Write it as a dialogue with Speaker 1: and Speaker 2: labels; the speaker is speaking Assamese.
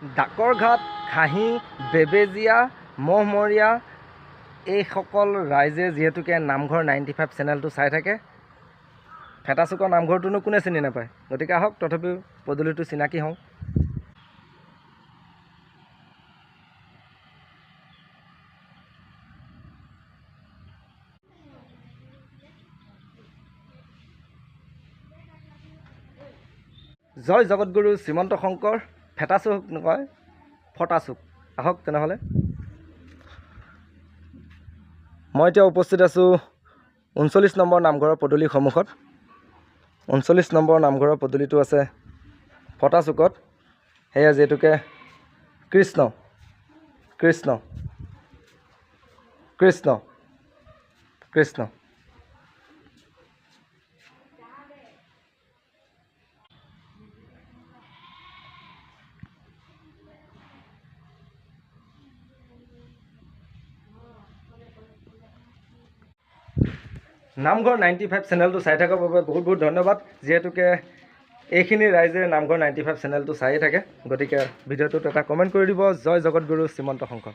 Speaker 1: ডাকৰঘাট, ঘাঁহি, বেবেজীয়া, মহমৰীয়া এইসকল ৰাইজে যিহেতুকে নামঘৰ 95 চেনেলটো চাই থাকে, ফেটাচুকৰ নামঘৰটোনো কোনে চিনি নাপায়। গতিকে আহক তথাপিও পদূলিটো চিনাকি হওঁ। জয় জগতগুৰু শ্ৰীমন্ত শংকৰ, ফেটাচুক নকয় ফটাচুক। আহক তেনেহ'লে। মই এতিয়া উপস্থিত আছোঁ 39 নম্বৰ নামঘৰৰ পদূলিৰ সন্মুখত। 39 নম্বৰ নামঘৰৰ পদূলিটো আছে ফটাচুকত। সেয়া যিহেতুকে কৃষ্ণ কৃষ্ণ কৃষ্ণ কৃষ্ণ। নামঘৰ 95 চেনেলটো চাই থকাৰ বাবে বহুত বহুত ধন্যবাদ। যিহেতুকে এইখিনি ৰাইজে নামঘৰ 95 চেনেলটো চায়ে থাকে, গতিকে ভিডিঅ'টোত এটা কমেণ্ট কৰি দিব। জয় জগতগুৰু শ্ৰীমন্ত শংকৰ।